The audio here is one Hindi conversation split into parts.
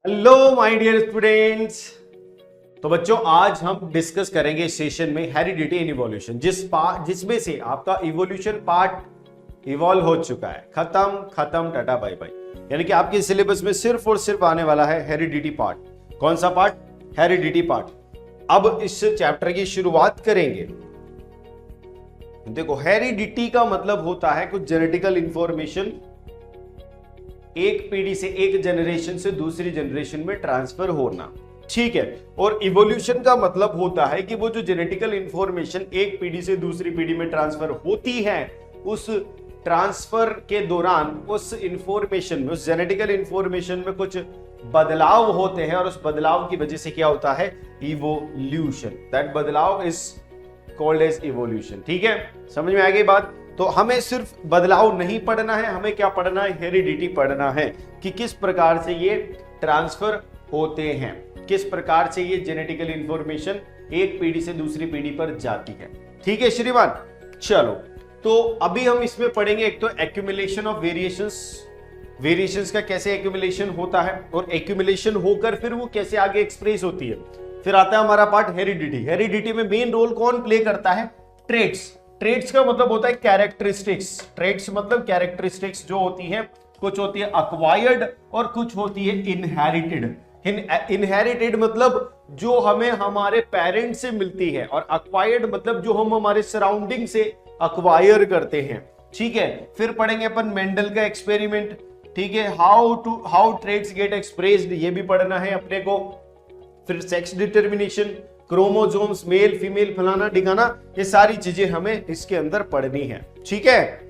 Hello my dear students. तो बच्चों आज हम डिस्कस करेंगे इस सेशन में हेरिडिटी एंड इवोल्यूशन, जिसमें से आपका इवोल्यूशन पार्ट इवॉल्व हो चुका है। खत्म टाटा बाय बाय। यानी कि आपके सिलेबस में सिर्फ और सिर्फ आने वाला है हेरिडिटी पार्ट। कौन सा पार्ट? Heredity part. अब इस चैप्टर की शुरुआत करेंगे। देखो, हेरिडिटी का मतलब होता है कुछ जेनेटिकल इंफॉर्मेशन एक पीढ़ी से, एक जनरेशन से दूसरी जनरेशन में ट्रांसफर होना, ठीक है। और इवोल्यूशन का मतलब होता है कि वो जो जेनेटिकल इंफॉर्मेशन एक पीढ़ी से दूसरी पीढ़ी में ट्रांसफर होती है, उस ट्रांसफर के दौरान उस इंफॉर्मेशन में, उस जेनेटिकल इंफॉर्मेशन में कुछ बदलाव होते हैं और उस बदलाव की वजह से क्या होता है? इवोल्यूशन। दैट बदलाव इज कॉल्ड एज इवोल्यूशन। ठीक है, समझ में आ गई बात? तो हमें सिर्फ बदलाव नहीं पढ़ना है, हमें क्या पढ़ना है? हेरिडिटी पढ़ना है कि किस प्रकार से ये ट्रांसफर होते हैं, किस प्रकार से ये जेनेटिकल इंफॉर्मेशन एक पीढ़ी से दूसरी पीढ़ी पर जाती है। ठीक है श्रीमान, चलो तो अभी हम इसमें पढ़ेंगे एक तो एक्यूमुलेशन ऑफ वेरिएशंस का कैसे एक्यूमुलेशन होता है और एक्यूमुलेशन होकर फिर वो कैसे आगे एक्सप्रेस होती है। फिर आता है हमारा पार्ट हेरिडिटी। हेरिडिटी में मेन रोल कौन प्ले करता है? ट्रेट्स का मतलब होता है कैरेक्टरिस्टिक्स। ट्रेट्स मतलब कैरेक्टरिस्टिक्स जो होती हैं, कुछ होती है अक्वायर्ड और कुछ होती है इनहेरिटेड। इनहेरिटेड मतलब जो हमें हमारे पेरेंट से मिलती है, और अक्वायर्ड मतलब जो हम हमारे सराउंडिंग से अक्वायर करते हैं। ठीक है, फिर पढ़ेंगे अपन मेंडल का एक्सपेरिमेंट। ठीक है, हाउ ट्रेट्स गेट एक्सप्रेस्ड, ये भी पढ़ना है अपने को। फिर sex determination, chromosomes, male female, फलाना डिगाना, ये सारी चीजें हमें इसके अंदर पढ़नी है। ठीक है,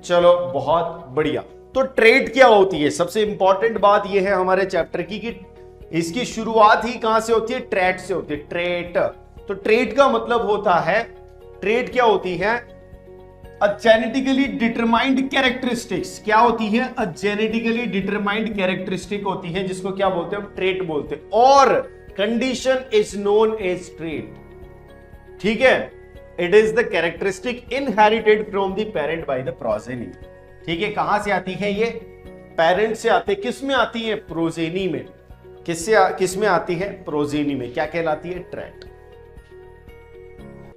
चलो बहुत बढ़िया। तो ट्रेट क्या होती है? सबसे इंपॉर्टेंट बात यह है हमारे चैप्टर की कि इसकी शुरुआत ही कहां से होती है? ट्रेट से होती है। ट्रेट, तो ट्रेट का मतलब होता है, ट्रेट क्या होती है? अ जेनेटिकली डिटरमाइंड कैरेक्टरिस्टिक्स। क्या होती है? अ जेनेटिकली डिटरमाइंड कैरेक्टरिस्टिक होती है, जिसको क्या बोलते हैं? ट्रेट बोलते हैं। और condition is known as trait. ठीक है, it is the characteristic inherited from the parent by the progeny. ठीक है, कहां से आती है ये? पेरेंट से आते। किस में आती है? प्रोजेनी में। किस में आती है? प्रोजेनी में। क्या कहलाती है? ट्रेट।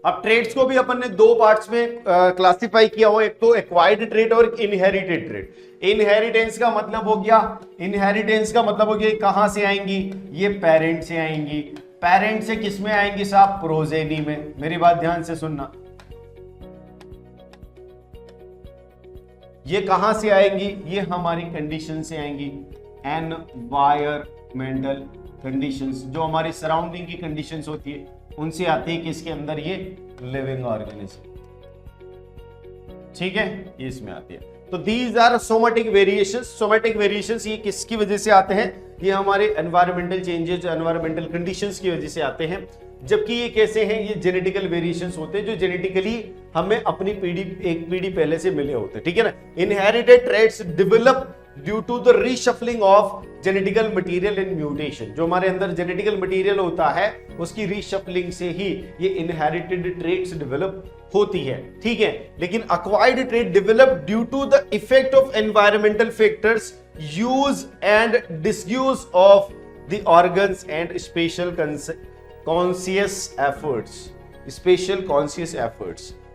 अब ट्रेट्स को भी अपन ने दो पार्ट्स में क्लासिफाई किया हुआ, एक तो एक्वायर्ड ट्रेट और इनहेरिटेड ट्रेट। इनहेरिटेंस का मतलब हो गया, कहां से आएंगी? ये पेरेंट से आएंगी। पेरेंट से किस में आएंगी साहब? प्रोजेनी में। मेरी बात ध्यान से सुनना, ये कहां से आएंगी? ये हमारी कंडीशन से आएंगी, एनवायरमेंटल कंडीशंस, जो हमारी सराउंडिंग की कंडीशंस होती है, उनसे आती है किसके अंदर? ये लिविंग ऑर्गेनिज्म। ठीक है, ये इसमें आती है। तो these are somatic variations. Somatic variations ये किसकी वजह से आते हैं? ये हमारे एनवायरमेंटल चेंजेस, एनवायरमेंटल कंडीशंस की वजह से आते हैं। जबकि ये कैसे हैं? ये जेनेटिकल वेरिएशंस होते हैं जो जेनेटिकली हमें अपनी एक पीढ़ी पहले से मिले होते हैं। ठीक है ना। Inherited traits develop due to the reshuffling of genetical material in mutation. जो हमारे अंदर जेनेटिकल मटेरियल होता है, उसकी रीशफलिंग से ही ये इनहेरिटेड ट्रेट्स डेवलप होती है। ठीक है, लेकिन acquired trait develop due to the effect of environmental factors, use and disuse of the organs and special conscious efforts,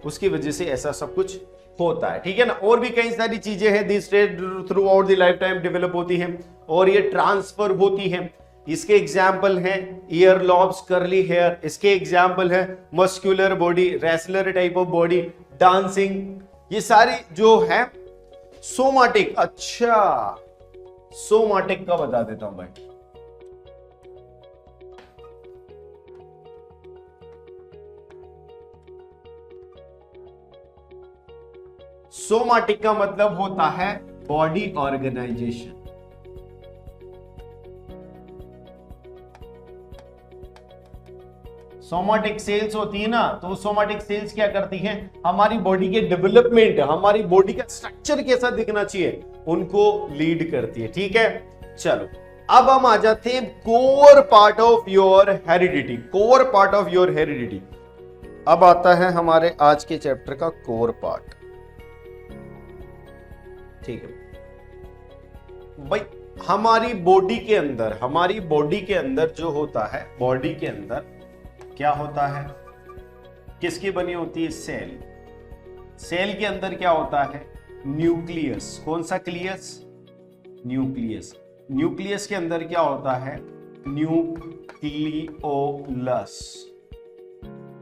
उसकी वजह से ऐसा सब कुछ होता है। ठीक है ना। और भी कई सारी चीजें हैं, this trait through out the life time develop होती हैं और ये ट्रांसफर होती हैं। इसके एग्जाम्पल हैं ईयर लॉब्स, कर्ली हेयर। इसके एग्जाम्पल है muscular body, wrestler type of body, dancing. ये सारी जो है सोमाटिक। अच्छा, सोमाटिक का बता देता हूं भाई। सोमाटिक का मतलब होता है बॉडी ऑर्गेनाइजेशन। सोमाटिक सेल्स होती है ना, तो सोमाटिक सेल्स क्या करती हैं? हमारी बॉडी के डेवलपमेंट, हमारी बॉडी का स्ट्रक्चर कैसा दिखना चाहिए, उनको लीड करती है। ठीक है, चलो अब हम आ जाते हैं core part of your heredity. Core part of your heredity अब आता है हमारे आज के चैप्टर का कोर पार्ट। ठीक है भाई, हमारी बॉडी के अंदर जो होता है, बॉडी के अंदर क्या होता है, किसकी बनी होती है? सेल के अंदर क्या होता है? न्यूक्लियस। कौन सा क्लियस? न्यूक्लियस। न्यूक्लियस के अंदर क्या होता है? न्यूक्लियोलस।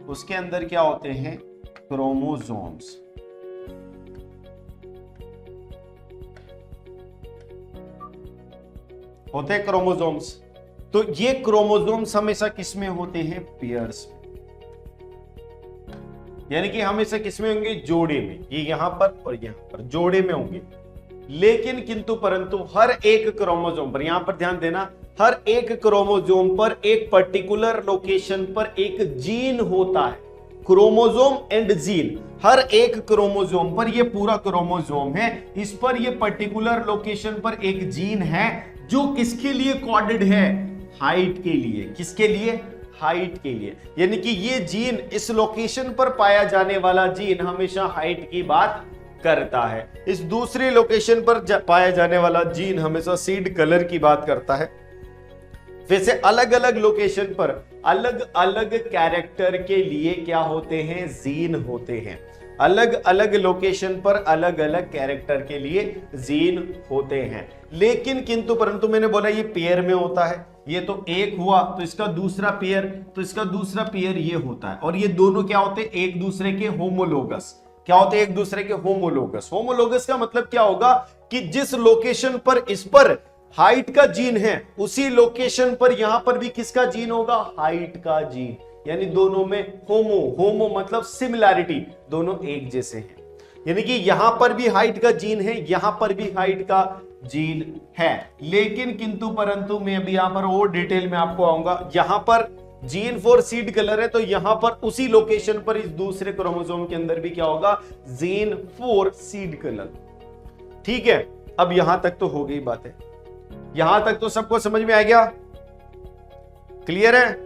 उसके अंदर क्या होते हैं? क्रोमोसोम्स। होते हैं क्रोमोसोम्स। तो ये क्रोमोसोम्स हमेशा किसमें होते हैं? पेयर्स में, यानी कि हमेशा किसमें होंगे? जोड़े में। ये यहां पर और यहां पर जोड़े में होंगे। लेकिन किंतु परंतु हर एक क्रोमोसोम पर, यहां पर ध्यान देना, हर एक क्रोमोसोम पर एक पर्टिकुलर लोकेशन पर एक जीन होता है। क्रोमोसोम एंड जीन, हर एक क्रोमोसोम पर, ये पूरा क्रोमोसोम है, इस पर ये पर्टिकुलर लोकेशन पर एक जीन है जो किसके लिए कोडेड है? हाइट के लिए। किसके लिए? हाइट के लिए। यानी कि ये जीन, इस लोकेशन पर पाया जाने वाला जीन हमेशा हाइट की बात करता है। इस दूसरी लोकेशन पर पाया जाने वाला जीन हमेशा सीड कलर की बात करता है। वैसे अलग अलग लोकेशन पर अलग अलग कैरेक्टर के लिए क्या होते हैं? जीन होते हैं। अलग अलग लोकेशन पर अलग अलग कैरेक्टर के लिए जीन होते हैं। लेकिन किंतु परंतु मैंने बोला ये पेयर में होता है। ये तो एक हुआ, तो इसका दूसरा पेयर, तो इसका दूसरा पेयर ये होता है। और ये दोनों क्या होते हैं? एक दूसरे के होमोलोगस। क्या होते हैं? एक दूसरे के होमोलोगस। होमोलोगस का मतलब क्या होगा? कि जिस लोकेशन पर इस पर हाइट का जीन है, उसी लोकेशन पर यहां पर भी किसका जीन होगा? हाइट का जीन। यानी दोनों में होमो मतलब सिमिलैरिटी, दोनों एक जैसे हैं। यानी कि यहां पर भी हाइट का जीन है, यहां पर भी हाइट का जीन है। लेकिन किंतु परंतु मैं अभी यहां पर और डिटेल में आपको आऊंगा। यहां पर जीन फॉर सीड कलर है, तो यहां पर उसी लोकेशन पर इस दूसरे क्रोमोसोम के अंदर भी क्या होगा? Gene for seed colour. ठीक है, अब यहां तक तो हो गई बातें। यहां तक तो सबको समझ में आ गया? क्लियर है?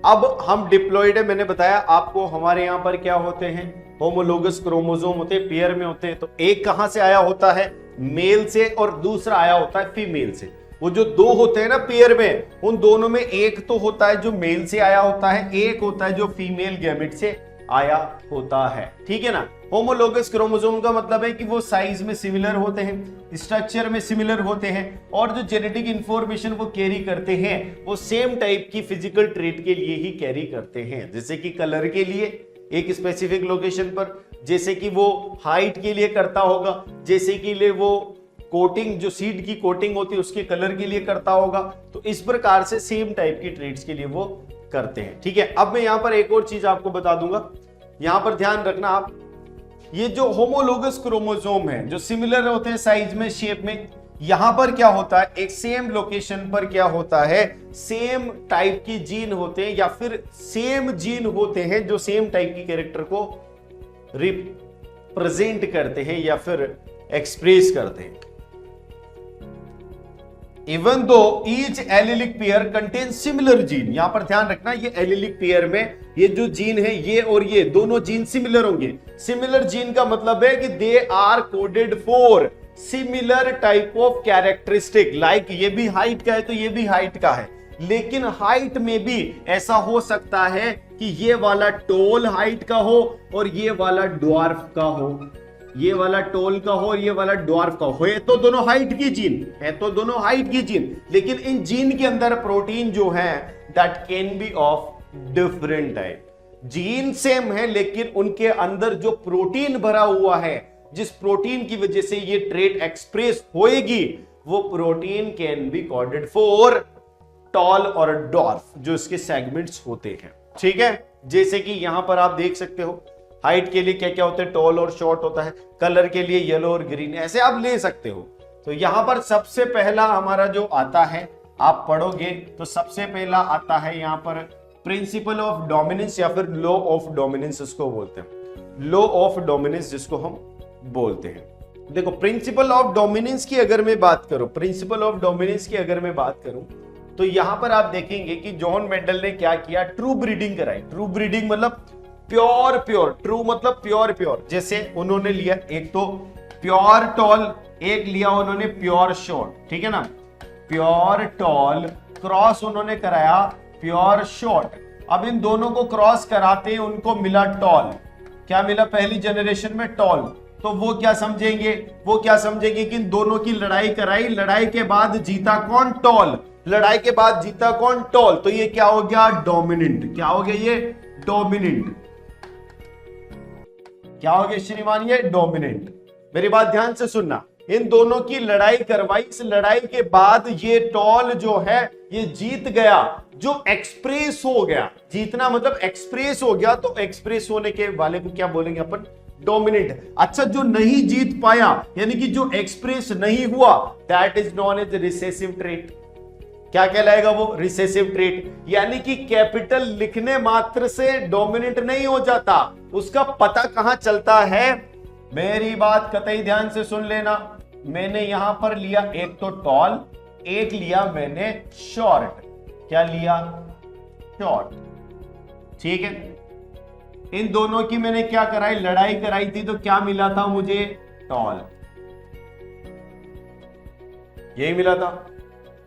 अब हम डिप्लॉइड है, मैंने बताया आपको हमारे यहां पर क्या होते हैं? होमोलोगस क्रोमोसोम होते हैं, पेयर में होते हैं। तो एक कहां से आया होता है? मेल से, और दूसरा आया होता है फीमेल से। वो जो दो होते हैं ना पेयर में, उन दोनों में एक तो होता है जो मेल से आया होता है, एक होता है जो फीमेल गैमेट से आया होता है। ठीक है ना? होमोलोगस क्रोमोसोम का मतलब है कि वो साइज में सिमिलर होते हैं, स्ट्रक्चर में सिमिलर होते हैं, और जो जेनेटिक इंफॉर्मेशन वो कैरी करते हैं वो सेम टाइप की फिजिकल ट्रेट के लिए ही कैरी करते हैं। जैसे कि कलर के लिए एक स्पेसिफिक लोकेशन पर, जैसे कि वो हाइट के लिए करता होगा, जैसे कि ले वो कोटिंग, जो सीड की कोटिंग होती है उसके कलर के लिए करता होगा। तो इस प्रकार से सेम टाइप की ट्रेट्स के लिए वो करते हैं। ठीक है, अब मैं यहां पर एक और चीज आपको बता दूंगा, यहां पर ध्यान रखना आप। ये जो होमोलोगस क्रोमोसोम है, जो सिमिलर होते हैं साइज में, शेप में, यहां पर क्या होता है? एक सेम लोकेशन पर क्या होता है? सेम टाइप की जीन होते हैं, या फिर सेम जीन होते हैं जो सेम टाइप की कैरेक्टर को रिप्रेजेंट करते हैं या फिर एक्सप्रेस करते हैं। Even though each allylic pair contain similar gene. यहां पर ध्यान रखना, ये एलिलिक पेयर में ये जो जीन है, ये और ये दोनों जीन सिमिलर होंगे। सिमिलर जीन का मतलब है कि they are coded for similar type of characteristic. Like ये भी हाइट का है तो ये भी हाइट का है, लेकिन हाइट में भी ऐसा हो सकता है कि ये वाला टॉल हाइट का हो और ये वाला ड्वार्फ का हो, ये वाला टॉल का हो और ये वाला ड्वार्फ का हो। तो दोनों हाइट की जीन है, तो दोनों हाइट की जीन, लेकिन इन जीन के अंदर प्रोटीन जो है that can be of different type. Gene same है, लेकिन उनके अंदर जो प्रोटीन भरा हुआ है, जिस प्रोटीन की वजह से ये ट्रेट एक्सप्रेस होएगी, वो protein can be coded for tall और ड्वार्फ, जो इसके सेगमेंट्स होते हैं। ठीक है, जैसे कि यहां पर आप देख सकते हो, हाइट के लिए क्या क्या होता है? टॉल और शॉर्ट होता है, कलर के लिए येलो और ग्रीन, ऐसे आप ले सकते हो। तो यहां पर सबसे पहला हमारा जो आता है, आप पढ़ोगे तो सबसे पहला आता है यहां पर प्रिंसिपल ऑफ डोमिनेंस, या फिर लॉ ऑफ डोमिनेंस इसको बोलते हैं। लॉ ऑफ डोमिनेंस जिसको हम बोलते हैं। देखो, प्रिंसिपल ऑफ डोमिनेंस की अगर मैं बात करूं, प्रिंसिपल ऑफ डोमिनेंस की अगर मैं बात करूं, तो यहां पर आप देखेंगे कि जॉन मेंडल ने क्या किया? ट्रू ब्रीडिंग कराई। ट्रू ब्रीडिंग मतलब प्योर, ट्रू मतलब प्योर। जैसे उन्होंने लिया एक तो प्योर टॉल, एक लिया उन्होंने प्योर शॉर्ट, ठीक है ना? प्योर टॉल, क्रॉस उन्होंने कराया प्योर शॉर्ट। अब इन दोनों को क्रॉस कराते उनको मिला टॉल। क्या मिला पहली जनरेशन में? टॉल। तो वो क्या समझेंगे? वो क्या समझेंगे कि इन दोनों की लड़ाई कराई, लड़ाई के बाद जीता कौन? टॉल। लड़ाई के बाद जीता कौन? टॉल। तो ये क्या हो गया? डोमिनेंट। क्या हो गया? ये डोमिनेंट। क्या हो गया श्रीमान? ये डोमिनेंट। मेरी बात ध्यान से सुनना, इन दोनों की लड़ाई करवाई, इस लड़ाई के बाद ये टॉल जो है ये जीत गया, जो एक्सप्रेस हो गया। जीतना मतलब एक्सप्रेस हो गया, तो एक्सप्रेस होने के वाले को क्या बोलेंगे अपन? डोमिनेंट। अच्छा, जो नहीं जीत पाया यानी कि जो एक्सप्रेस नहीं हुआ, that is known as recessive trait. क्या कहलाएगा वो? Recessive trait. यानी कि कैपिटल लिखने मात्र से डोमिनेंट नहीं हो जाता, उसका पता कहां चलता है? मेरी बात कतई ध्यान से सुन लेना। मैंने यहां पर लिया एक तो टॉल, एक लिया मैंने शॉर्ट। क्या लिया? शॉर्ट। ठीक है, इन दोनों की मैंने क्या कराई? लड़ाई कराई थी। तो क्या मिला था मुझे? टॉल। यही मिला था।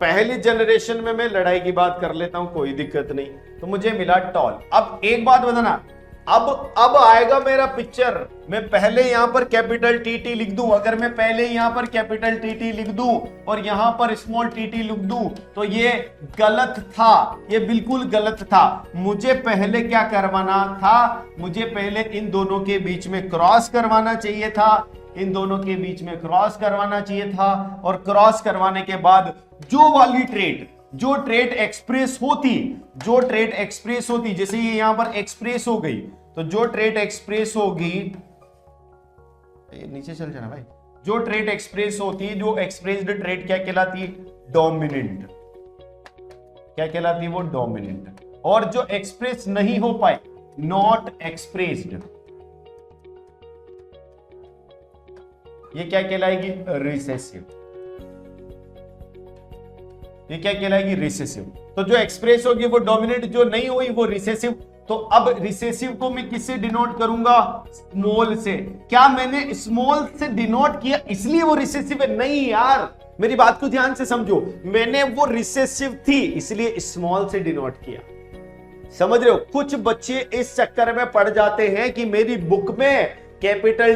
पहली जनरेशन में मैं लड़ाई की बात कर लेता हूं, कोई दिक्कत नहीं। तो मुझे मिला टॉल। अब एक बात बताना, अब आएगा मेरा पिक्चर। मैं पहले यहां पर कैपिटल टी लिख दूं, अगर मैं पहले यहां पर कैपिटल टी लिख दूं और यहां पर स्मॉल टी लिख दूं तो ये गलत था, ये बिल्कुल गलत था। मुझे पहले क्या करवाना था? मुझे पहले इन दोनों के बीच में क्रॉस करवाना चाहिए था, इन दोनों के बीच में क्रॉस करवाना चाहिए था। और क्रॉस करवाने के बाद जो वाली ट्रेड, जो ट्रेड एक्सप्रेस होती, जो ट्रेड एक्सप्रेस होती, जैसे ये यहां पर एक्सप्रेस हो गई, तो जो ट्रेड एक्सप्रेस होगी, नीचे चल जाना भाई, जो ट्रेड एक्सप्रेस होती, जो एक्सप्रेस्ड ट्रेड क्या कहलाती? डोमिनेंट। क्या कहलाती? वो डोमिनेंट। और जो एक्सप्रेस नहीं हो पाए, नॉट एक्सप्रेस्ड, ये क्या कहलाएगी? रिसेसिव। ये क्या कहलाएगी? रिसेसिव। तो जो एक्सप्रेस होगी वो डोमिनेंट, जो नहीं हुई वो रिसेसिव। तो अब रिसेसिव को मैं किससे डिनोट करूंगा? स्मॉल से। क्या मैंने स्मॉल से डिनोट किया इसलिए वो रिसेसिव है? नहीं यार, मेरी बात को ध्यान से समझो। मैंने वो रिसेसिव थी इसलिए स्मॉल से डिनोट किया। समझ रहे हो? कुछ बच्चे इस चक्कर में पड़ जाते हैं कि मेरी बुक में कैपिटल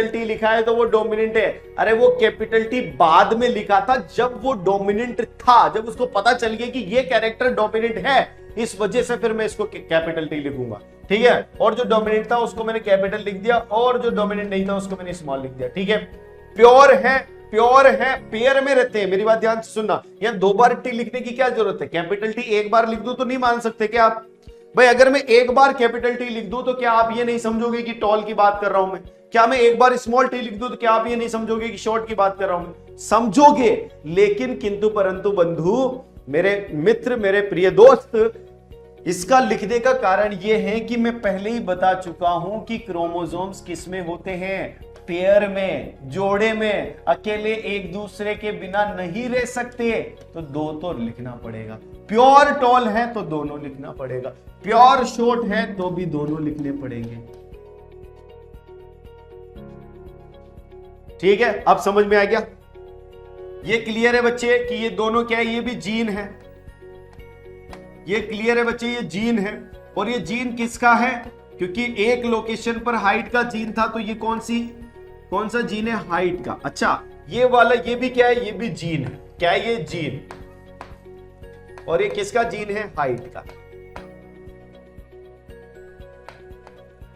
टी लिखा है तो वो डोमिनेंट है। अरे वो कैपिटल टी बाद में लिखा था, जब वो डोमिनेंट था, जब उसको पता चल गया कि ये कैरेक्टर डोमिनेंट है, इस वजह से फिर मैं इसको कैपिटल टी लिखूंगा। ठीक है, और जो डोमिनेंट था उसको मैंने कैपिटल लिख दिया, और जो डोमिनेंट नहीं था उसको मैंने स्मॉल लिख दिया। ठीक है, प्योर है, प्योर है, पेयर में रहते हैं। मेरी बात ध्यान से सुनना, यहां दो बार टी लिखने की क्या जरूरत है? कैपिटल टी एक बार लिख दूं तो नहीं मान सकते क्या आप? भाई अगर मैं एक बार कैपिटल टी लिख दूं तो क्या आप ये नहीं समझोगे कि टॉल की बात कर रहा हूं मैं? क्या मैं एक बार स्मॉल टी लिख दूं तो क्या आप ये नहीं समझोगे कि शॉर्ट की बात कर रहा हूं? समझोगे, लेकिन किंतु परंतु बंधु, मेरे मित्र, मेरे प्रिय दोस्त, इसका लिखने का कारण यह है कि मैं पहले ही बता चुका हूं कि क्रोमोसोम्स किसमें होते हैं? पेयर में, जोड़े में। अकेले एक दूसरे के बिना नहीं रह सकते, तो दो तो लिखना पड़ेगा। प्योर टॉल है तो दोनों लिखना पड़ेगा, प्योर शॉर्ट है तो भी दोनों लिखने पड़ेंगे। ठीक है, अब समझ में आ गया? ये क्लियर है बच्चे कि ये दोनों क्या है? ये भी जीन है। ये क्लियर है बच्चे? ये जीन है। और ये जीन किसका है? क्योंकि एक लोकेशन पर हाइट का जीन था, तो ये कौन सा जीन है? हाइट का। अच्छा, ये वाला ये भी क्या है? ये भी जीन है। क्या है ये? जीन। और ये किसका जीन है? हाइट का।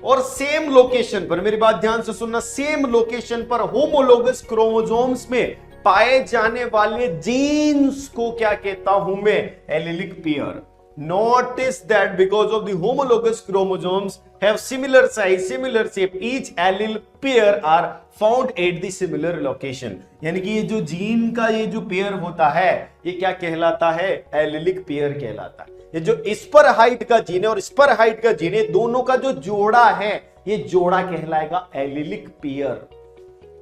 और सेम लोकेशन पर, मेरी बात ध्यान से सुनना, सेम लोकेशन पर होमोलोगस क्रोमोसोम्स में पाए जाने वाले जीन्स को क्या कहता हूं मैं? Allylic pair. Notice that because of the homologous chromosomes have similar size, similar shape, each allele pair are found at the similar location. यानी कि ये जो जीन का ये जो पेयर होता है, ये क्या कहलाता है? एलिलिक पेयर कहलाता है। ये जो इस पर हाइट का जीन है और इस पर हाइट का जीन है, दोनों का जो जोड़ा है, ये जोड़ा कहलाएगा एलिलिक पेयर।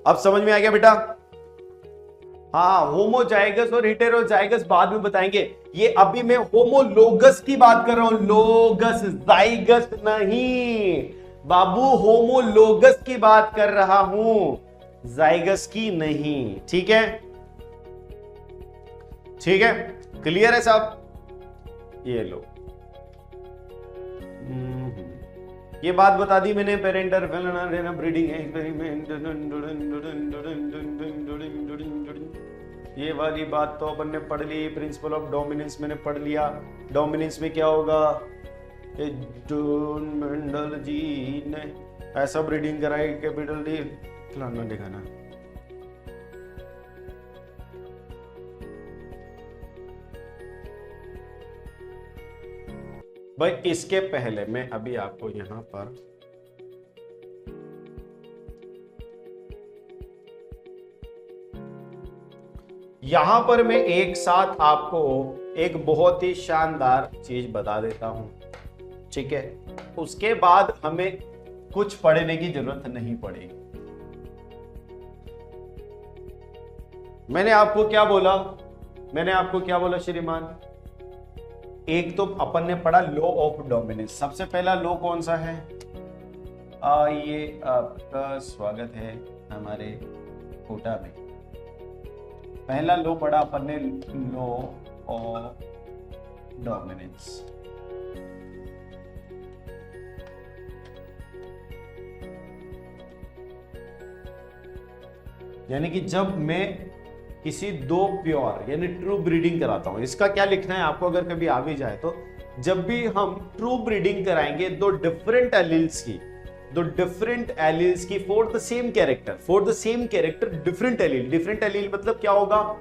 अब समझ में आ गया बेटा? हाँ, होमोजाइगस और हेटेरोजाइगस बाद में बताएंगे। ये अभी मैं होमोलोगस की बात कर रहा हूं, लोगस, जाइगस नहीं बाबू, होमोलोगस की बात कर रहा हूं, जाइगस की नहीं। ठीक है, ठीक है, क्लियर है साहब? ये लो, ये बात बता दी मैंने, पेरेंटल ब्रीडिंग एक्सपेरिमेंट, ये वाली बात तो अपन ने पढ़ ली। प्रिंसिपल ऑफ डोमिनेंस मैंने पढ़ लिया। डोमिनेंस में क्या होगा, जॉन मेंडल जी ने ऐसा ब्रीडिंग कराई, कैपिटल डी फलाना दिखाना। भाई इसके पहले मैं अभी आपको यहां पर मैं एक साथ आपको एक बहुत ही शानदार चीज बता देता हूं, ठीक है? उसके बाद हमें कुछ पढ़ने की जरूरत नहीं पड़ेगी। मैंने आपको क्या बोला श्रीमान? एक तो अपन ने पढ़ा लॉ ऑफ डोमिनेंस। सबसे पहला लॉ कौन सा है? ये आपका स्वागत है हमारे कोटा में। पहला लॉ पढ़ा अपन ने, लॉ ऑफ डोमिनेंस। यानी कि जब मैं किसी दो प्योर यानी ट्रू ब्रीडिंग कराता हूं, इसका क्या लिखना है आपको अगर कभी आ भी जाए तो, जब भी हम ट्रू ब्रीडिंग कराएंगे दो डिफरेंट एलील्स की for the same character different allele मतलब क्या होगा?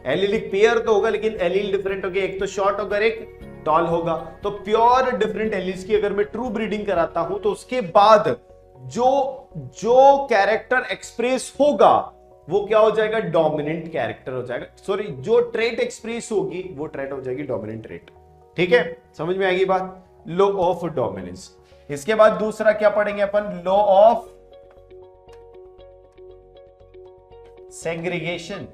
एलीलिक पेयर तो होगा लेकिन एलील डिफरेंट होगा, एक तो शॉर्ट होगा एक टॉल होगा। तो प्योर डिफरेंट एलील्स की अगर मैं ट्रू ब्रीडिंग कराता हूं तो उसके बाद जो कैरेक्टर एक्सप्रेस होगा वो क्या हो जाएगा? डोमिनेंट कैरेक्टर हो जाएगा। सॉरी, जो ट्रेट एक्सप्रेस होगी वो ट्रेट हो जाएगी डोमिनेंट ट्रेट। ठीक है, समझ में आएगी बात? Law of dominance. इसके बाद दूसरा क्या पढ़ेंगे अपन? Law of segregation.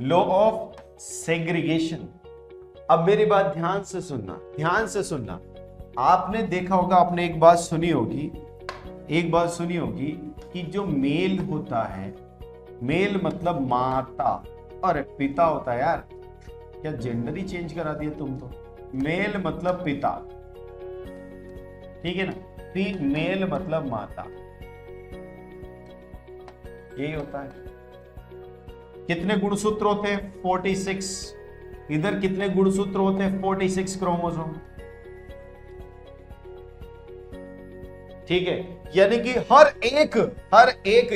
Law of segregation. अब मेरी बात ध्यान से सुनना। आपने देखा होगा, आपने एक बात सुनी होगी कि जो मेल होता है, मेल मतलब माता और पिता होता है। यार क्या जेंडर ही चेंज करा दिया तुम तो। मेल मतलब पिता, ठीक है ना? फीमेल मतलब माता, यही होता है। कितने गुणसूत्र होते हैं? 46। इधर कितने गुणसूत्र होते हैं? 46 क्रोमोसोम। ठीक है, यानी कि हर एक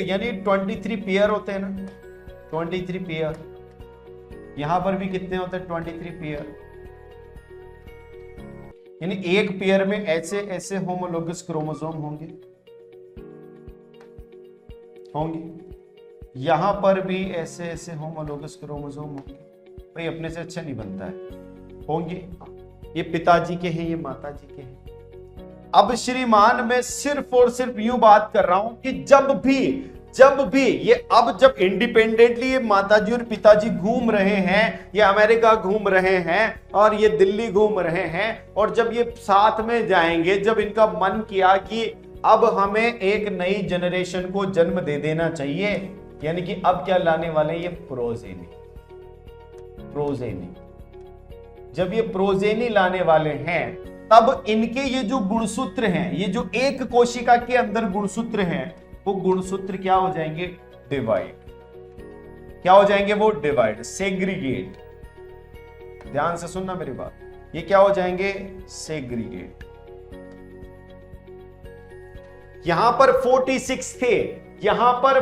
यानी 23 पेयर होते हैं ना, 23 पेयर। यहां पर भी कितने होते हैं? 23 पेयर। यानी एक पेयर में ऐसे होमोलोगस क्रोमोसोम होंगे। यहां पर भी ऐसे होमोलोगस क्रोमोसोम होंगे। भाई अपने से अच्छा नहीं बनता है, होंगे। ये पिताजी के हैं, ये माताजी के हैं। अब श्रीमान मैं सिर्फ और सिर्फ यूं बात कर रहा हूं कि जब भी ये जब इंडिपेंडेंटली ये माताजी और पिताजी घूम रहे हैं, ये अमेरिका घूम रहे हैं और ये दिल्ली घूम रहे हैं, और जब ये साथ में जाएंगे, जब इनका मन किया कि अब हमें एक नई जनरेशन को जन्म दे देना चाहिए, यानी कि अब क्या लाने वाले हैं? ये प्रोजेनी। जब ये प्रोजेनी लाने वाले हैं, तब इनके ये जो गुणसूत्र हैं, ये जो एक कोशिका के अंदर गुणसूत्र हैं, वो गुणसूत्र क्या हो जाएंगे? डिवाइड। क्या हो जाएंगे वो? Divide, segregate. ध्यान से सुनना मेरी बात, ये क्या हो जाएंगे? सेग्रीगेट। यहां पर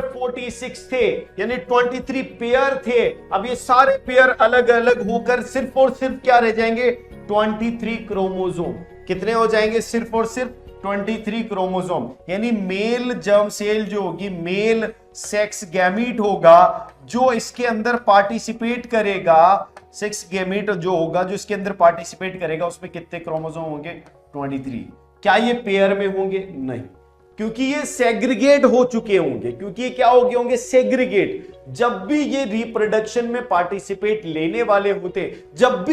46 थे, यानी 23 पेयर थे। अब ये सारे पेयर अलग अलग होकर सिर्फ और सिर्फ क्या रह जाएंगे? 23 क्रोमोसोम। कितने हो जाएंगे? सिर्फ और सिर्फ 23 क्रोमोसोम। यानी मेल जर्म सेल जो होगी, मेल सेक्स गैमीट होगा जो इसके अंदर पार्टिसिपेट करेगा, सेक्स गैमीट जो होगा जो इसके अंदर पार्टिसिपेट करेगा, उसमें कितने क्रोमोसोम होंगे? 23। क्या ये पेयर में होंगे? नहीं, क्योंकि ये सेग्रीगेट हो चुके होंगे। क्योंकि ये क्या हो गए होंगे? सेग्रीगेट। जब भी ये रिप्रोडक्शन में पार्टिसिपेट लेने वाले होते, जब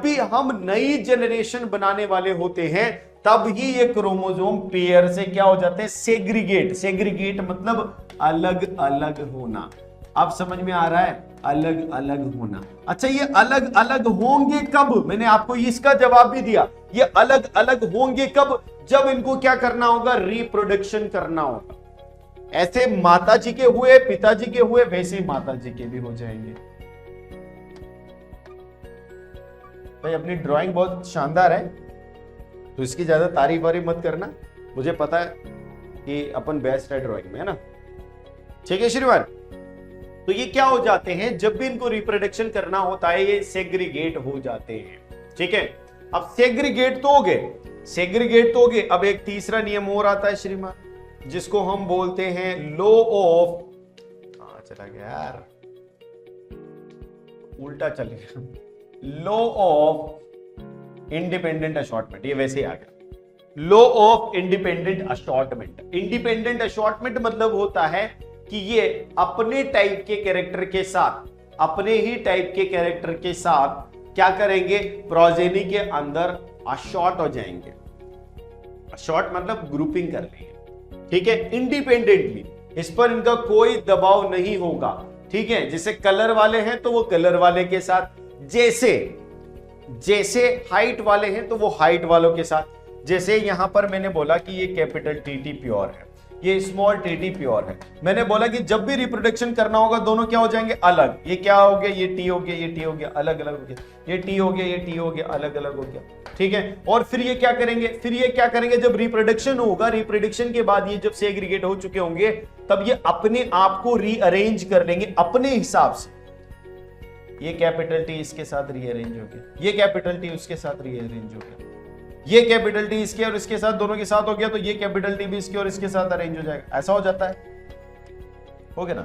भी हम नई जनरेशन बनाने वाले होते हैं, तब ही ये क्रोमोसोम पेयर से क्या हो जाते हैं, सेग्रीगेट। सेग्रीगेट मतलब अलग अलग होना। अब समझ में आ रहा है, अलग अलग होना। अच्छा, ये अलग अलग होंगे कब? मैंने आपको इसका जवाब भी दिया। ये अलग अलग होंगे कब? जब इनको क्या करना होगा, रिप्रोडक्शन करना होगा। ऐसे माता जी के हुए, पिताजी के हुए, वैसे ही माता जी के भी हो जाएंगे। भाई अपनी ड्राइंग बहुत शानदार है, तो इसकी ज्यादा तारीफ वारीफ मत करना। मुझे पता है कि अपन बेस्ट है ड्राइंग में, है ना? ठीक है श्रीमान। तो ये क्या हो जाते हैं, जब भी इनको रिप्रोडक्शन करना होता है ये सेग्रीगेट हो जाते हैं। ठीक है, अब सेग्रीगेट तो हो गए, सेग्रीगेट तो हो गए। अब एक तीसरा नियम और आता है श्रीमान, जिसको हम बोलते हैं लॉ ऑफ, चला गया यार, उल्टा चल गया, लॉ ऑफ इंडिपेंडेंट असॉर्टमेंट। ये वैसे ही आ गया, law of independent assortment. Independent assortment मतलब होता है कि ये अपने टाइप के कैरेक्टर के साथ, अपने ही टाइप के कैरेक्टर के साथ क्या करेंगे, प्रोजेनी के अंदर अशॉर्ट हो जाएंगे। अशॉर्ट मतलब ग्रुपिंग कर लेंगे। ठीक है, इंडिपेंडेंटली, इस पर इनका कोई दबाव नहीं होगा। ठीक है, जैसे कलर वाले हैं तो वो कलर वाले के साथ, जैसे हाइट वाले हैं तो वो हाइट वालों के साथ। जैसे यहां पर मैंने बोला कि ये कैपिटल टी प्योर है, ये स्मॉल टी प्योर है। मैंने बोला कि जब भी रिप्रोडक्शन करना होगा दोनों क्या हो जाएंगे, अलग। ये क्या हो गया, ये टी हो गया, ये टी हो गया, अलग अलग हो गया। ये टी हो गया, ये टी हो गया, अलग अलग हो गया। ठीक है, और फिर ये क्या करेंगे, जब रिप्रोडक्शन होगा, रिप्रोडक्शन के बाद ये जब सेग्रीगेट हो चुके होंगे, तब ये अपने आप को रीअरेंज कर लेंगे अपने हिसाब से। ये कैपिटल टी इसके साथ रीअरेंज हो गया, ये कैपिटल टी उसके साथ रीअरेंज हो गया, ये कैपिटल टी इसके और इसके साथ, दोनों के साथ हो गया, तो ये कैपिटल टी भी इसके और इसके साथ अरेंज हो जाएगा। ऐसा हो जाता है, हो गया ना?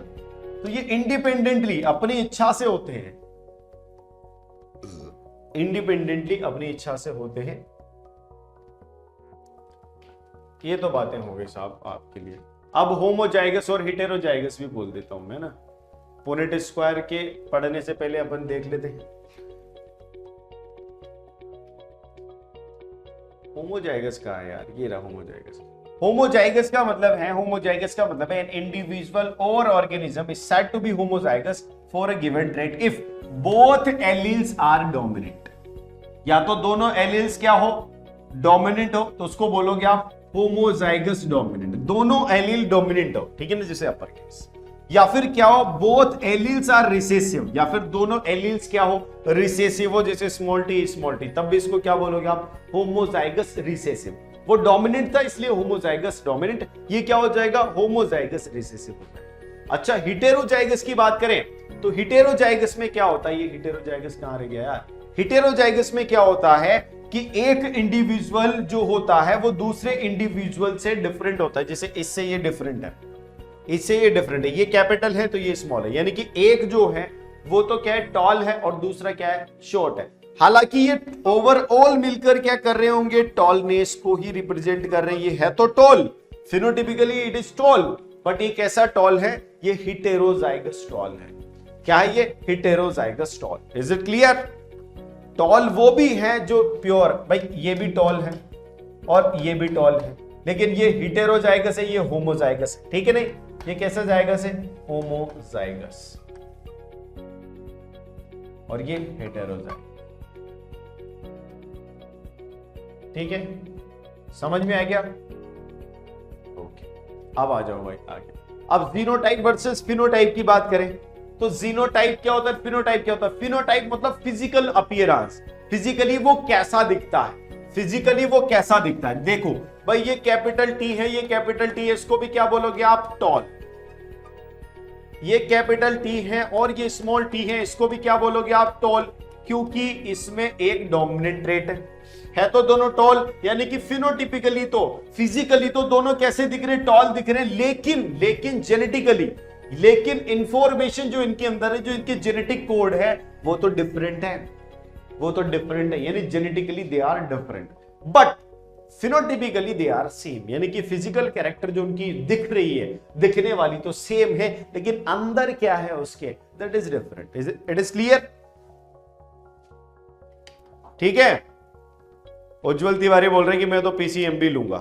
तो ये इंडिपेंडेंटली अपनी इच्छा से होते हैं, इंडिपेंडेंटली अपनी इच्छा से होते हैं। ये तो बातें हो गई साहब आपके लिए। अब होमोजाइगस और हेटेरोजाइगस भी बोल देता हूं मैं ना, पुनेट स्क्वायर के पढ़ने से पहले अपन देख लेते हैं। होमोजाइगस कहाँ है यार, ये रहा होमोजाइगस। होमोजाइगस का मतलब है, होमोजाइगस का मतलब है एन इंडिविजुअल और organism is said to be homozygous for a given trait if both alleles are dominant. या तो दोनों एलील्स क्या हो, डोमिनेंट हो, तो उसको बोलोगे आप होमोजाइगस डोमिनेंट। दोनों एलील डोमिनेंट हो, ठीक है ना, जैसे अपर केस। या फिर क्या हो, बोथ एलील्स आर रिसेसिव, या फिर दोनों एलील्स क्या हो, रिसेसिव हो, जैसे स्मॉल टी, तब भी इसको क्या बोलोगे आप, होमोजाइगस रिसेसिव। वो डोमिनेंट था इसलिए होमोजाइगस डोमिनेंट, ये क्या हो जाएगा, होमोजाइगस रिसेसिव हो जाएगा। अच्छा, हिटेरोजाइगस की बात करें तो हिटेरोजाइगस में क्या होता है, ये हिटेरोजाइगस कहां रह गया यार। हिटेरोजाइगस में क्या होता है कि एक इंडिविजुअल जो होता है वो दूसरे इंडिविजुअल से डिफरेंट होता है। जैसे इससे ये डिफरेंट है, इससे ये डिफरेंट है, ये कैपिटल है तो ये स्मॉल है, यानी कि एक जो है वो तो क्या है, टॉल है, और दूसरा क्या है, शॉर्ट है। हालांकि ये ओवरऑल मिलकर क्या कर रहे होंगे, टॉलनेस को ही रिप्रेजेंट कर रहे हैं। ये है तो tall, phenotypically it is tall, but ये कैसा टॉल है, ये हिटेरोजाइगस टॉल है। क्या है ये, heterozygous tall. Is it clear? Tall वो भी है जो प्योर, भाई ये भी टॉल है और ये भी टॉल है, लेकिन ये हिटेरोजाइगस है, ये होमोजाइगस है। ठीक है नहीं, ये कैसा जाइगस है, होमोजाइगस, और ये हेटेरोजाइगस। ठीक है, समझ में आ गया? ओके, अब आ जाओ भाई आगे। अब जीनोटाइप वर्सेस फिनोटाइप की बात करें तो जीनोटाइप क्या होता है, फिनोटाइप क्या होता है। फिनोटाइप मतलब फिजिकल अपीयरेंस, फिजिकली वो कैसा दिखता है, फिजिकली वो कैसा दिखता है। देखो भाई, ये कैपिटल टी है, ये कैपिटल टी है, इसको भी क्या बोलोगे आप, टॉल। ये कैपिटल टी है और ये स्मॉल टी है, इसको भी क्या बोलोगे आप, टॉल, क्योंकि इसमें एक डोमिनेंट ट्रेट है तो दोनों टॉल। यानी कि फिनोटिपिकली तो, फिजिकली तो दोनों कैसे दिख रहे, टॉल दिख रहे हैं, लेकिन जेनेटिकली, लेकिन इंफॉर्मेशन जो इनके अंदर है, जो इनके जेनेटिक कोड है, वो तो डिफरेंट है, वो तो डिफरेंट है। यानी genetically they are different, but phenotypically they are same. यानी कि फिजिकल कैरेक्टर जो उनकी दिख रही है, दिखने वाली तो सेम है, लेकिन अंदर क्या है उसके, that is different. It is clear? ठीक है, उज्जवल तिवारी बोल रहे हैं कि मैं तो पीसीएमबी लूंगा।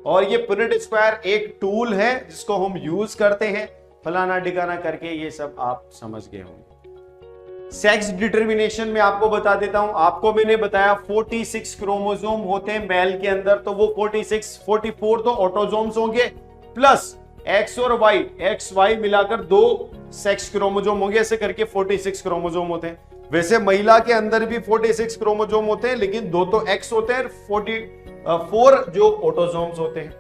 और ये पुनेट स्क्वायर एक टूल है जिसको हम यूज करते हैं, फलाना डिगाना करके, ये सब आप समझ गए होंगे। सेक्स डिटर्मिनेशन में आपको बता देता हूं, आपको मैंने बताया 46 क्रोमोसोम होते हैं मेल के अंदर, तो वो 44 तो ऑटोजोम्स होंगे, प्लस एक्स और वाई, एक्स वाई मिलाकर 2 सेक्स क्रोमोसोम होंगे, ऐसे करके 46 क्रोमोसोम होते हैं। वैसे महिला के अंदर भी 46 क्रोमोसोम होते हैं, लेकिन 2 तो एक्स होते हैं, 44 जो ऑटोजोम्स होते हैं।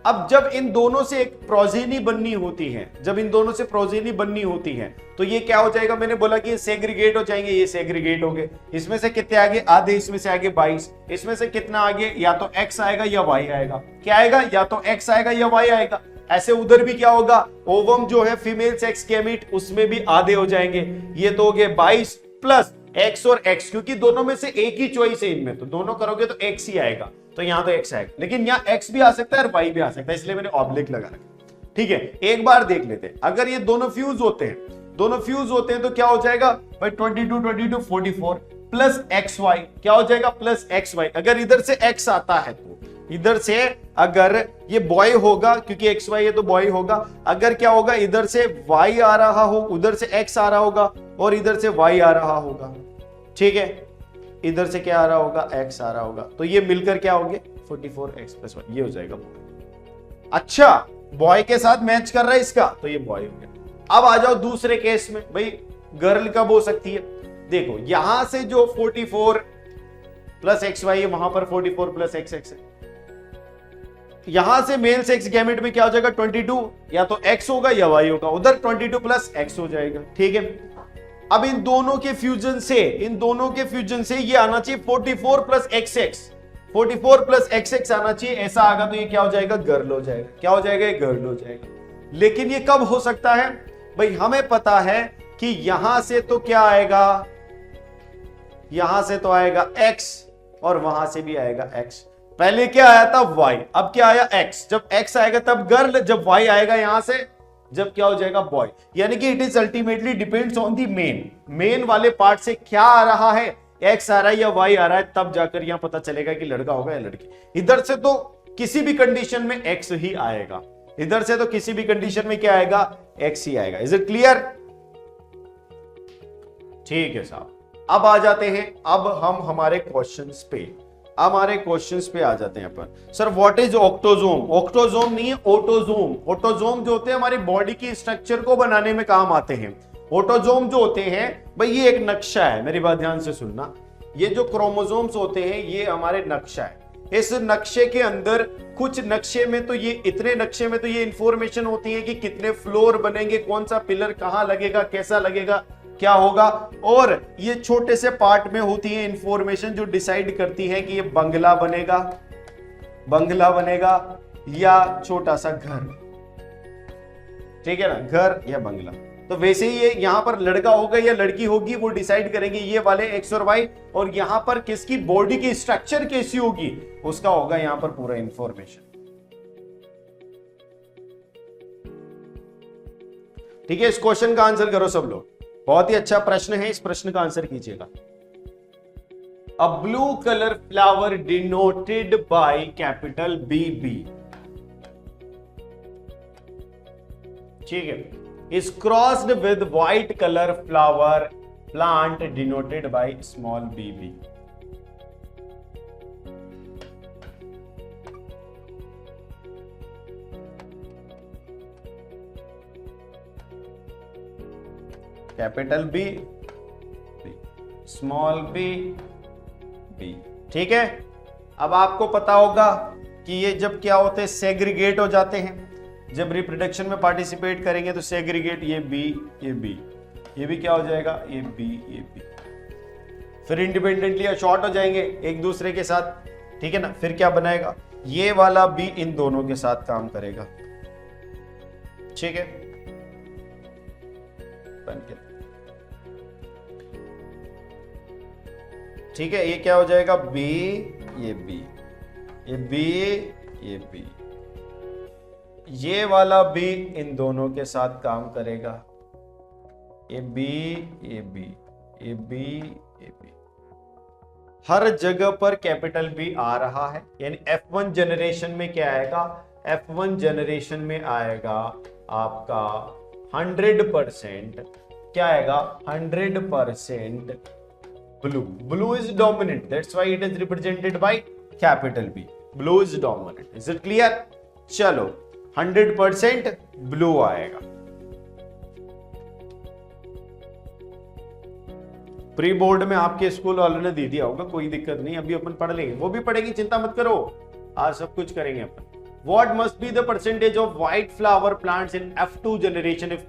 अब जब इन दोनों से एक प्रोजेनी बननी होती है, जब इन दोनों से प्रोजेनी बननी होती है, तो ये क्या हो जाएगा, मैंने बोला कि ये सेग्रीगेट हो जाएंगे, ये सेग्रीगेट हो गए। इसमें से कितने आगे, आधे, इसमें से आगे 22, इसमें से कितना आगे, या तो एक्स आएगा या वाई आएगा। क्या आएगा, या तो एक्स आएगा या वाई आएगा। ऐसे उधर भी क्या होगा, ओवम जो है फीमेल सेक्स गैमीट, उसमें भी आधे हो जाएंगे। ये तो हो गए 22 प्लस एक्स और एक्स, क्योंकि दोनों में से एक ही चॉइस है इनमें, तो दोनों करोगे तो एक्स ही आएगा, तो यहां तो एक्स आएगा, लेकिन यहां एक्स भी आ सकता है और वाई भी आ सकता है, इसलिए मैंने ऑब्लिक लगा रखा। ठीक है, एक बार देख लेते हैं, अगर ये दोनों फ्यूज होते हैं, दोनों फ्यूज होते हैं तो क्या हो जाएगा भाई, 22 44 प्लस एक्स वाई, क्या हो जाएगा, प्लस एक्स वाई। अगर इधर से एक्स आता है तो इधर से, अगर ये बॉय होगा क्योंकि एक्स वाई है तो बॉय होगा, अगर क्या होगा, इधर से वाई आ रहा हो, उधर से एक्स आ रहा होगा, और इधर से वाई आ रहा होगा। ठीक है, इधर से क्या आ रहा होगा, एक्स आ रहा होगा, तो ये मिलकर क्या होंगे, 44x प्लस 1, ये हो जाएगा बॉय। अच्छा, बॉय के साथ मैच कर रहा है इसका, तो ये बॉय हो गया। अब आ जाओ दूसरे केस में, भाई गर्ल कब हो सकती है। देखो यहां से जो 44 प्लस एक्स वाई है, वहां पर 44 प्लस एक्स एक्स है। यहां से मेल सेक्स गैमेट में क्या हो जाएगा, 22, या तो एक्स होगा या वाई होगा, उधर 22 प्लस एक्स हो जाएगा। ठीक है, अब इन दोनों के फ्यूजन से ये आना चाहिए 44 plus x x, 44 plus x x आना चाहिए, ऐसा आएगा तो ये क्या हो जाएगा, गर्ल हो जाएगा। क्या हो जाएगा, ये गर्ल हो जाएगा। लेकिन ये कब हो सकता है भाई, हमें पता है कि यहां से तो क्या आएगा, यहां से तो आएगा x और वहां से भी आएगा x। पहले क्या आया था y, अब क्या आया x। जब x आएगा तब गर्ल, जब y आएगा यहां से, जब क्या हो जाएगा बॉय। यानी कि it is ultimately depends on the main वाले पार्ट से क्या आ रहा है, एक्स आ रहा है या वाई आ रहा है, तब जाकर यहां पता चलेगा कि लड़का होगा या लड़की। इधर से तो किसी भी कंडीशन में एक्स ही आएगा, इधर से तो किसी भी कंडीशन में क्या आएगा, एक्स ही आएगा। Is it clear. ठीक है साहब, अब आ जाते हैं, अब हम हमारे क्वेश्चंस पे आ जाते हैं अपन। Sir what is octosome. Octosome नहीं है, ऑटोजोम। ऑटोजोम जो होते हैं हमारी बॉडी की स्ट्रक्चर को बनाने में काम आते हैं। ऑटोजोम जो होते हैं भाई, ये एक नक्शा है, मेरी बात ध्यान से सुनना। ये जो क्रोमोसोम्स होते हैं ये हमारे नक्शा है। इस नक्शे के अंदर कुछ नक्शे में तो ये, इतने नक्शे में तो ये इंफॉर्मेशन होती है कि कितने फ्लोर बनेंगे, कौन सा पिलर कहां लगेगा, कैसा लगेगा, क्या होगा। और ये छोटे से पार्ट में होती है इंफॉर्मेशन जो डिसाइड करती है कि ये बंगला बनेगा या छोटा सा घर। ठीक है ना, घर या बंगला। तो वैसे ही ये यहां पर लड़का होगा या लड़की होगी, वो डिसाइड करेंगे ये वाले एक्स और वाई, और यहां पर किसकी बॉडी की स्ट्रक्चर कैसी होगी उसका होगा यहां पर पूरा इंफॉर्मेशन। ठीक है, इस क्वेश्चन का आंसर करो सब लोग। बहुत ही अच्छा प्रश्न है, इस प्रश्न का आंसर कीजिएगा। A blue colour flower denoted by capital BB, ठीक है, is crossed with white colour flower plant denoted by small BB। Capital B, small b, B। ठीक है, अब आपको पता होगा कि ये जब क्या होते हैं, सेग्रीगेट हो जाते हैं। जब रिप्रोडक्शन में पार्टिसिपेट करेंगे तो सेग्रीगेट, ये B, ये B, ये भी क्या हो जाएगा, ये B, ये B। फिर इंडिपेंडेंटली शॉर्ट हो जाएंगे एक दूसरे के साथ। ठीक है ना, फिर क्या बनाएगा, ये वाला B इन दोनों के साथ काम करेगा। ठीक है, बन के ठीक है, ये क्या हो जाएगा, B, ये B, ये B, ये B, ये वाला B इन दोनों के साथ काम करेगा। A B A B A B A B, हर जगह पर कैपिटल बी आ रहा है, यानी F1 जनरेशन में क्या आएगा, F1 जनरेशन में आएगा आपका 100%, क्या आएगा 100% blue. Blue is dominant, that's why it is represented by capital B. Blue is dominant. Is it clear? चलो 100% ब्लू आएगा. प्री बोर्ड में आपके स्कूल वालों ने दे दिया होगा, कोई दिक्कत नहीं, अभी अपन पढ़ लेंगे, वो भी पढ़ेंगे, चिंता मत करो, आज सब कुछ करेंगे अपन. What must be the percentage of white flower plants in F2 generation if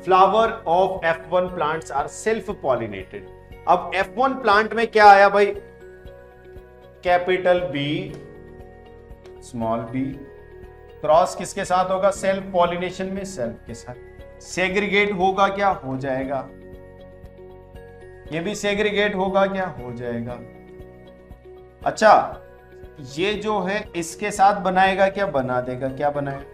flower of F1 plants are self pollinated? अब F1 प्लांट में क्या आया भाई, capital B small B, cross किसके साथ होगा, सेल्फ पॉलिनेशन में सेल्फ के साथ. सेग्रीगेट होगा क्या, हो जाएगा. ये भी सेग्रीगेट होगा क्या, हो जाएगा. अच्छा ये जो है इसके साथ बनाएगा क्या, बना देगा. क्या बनाएगा,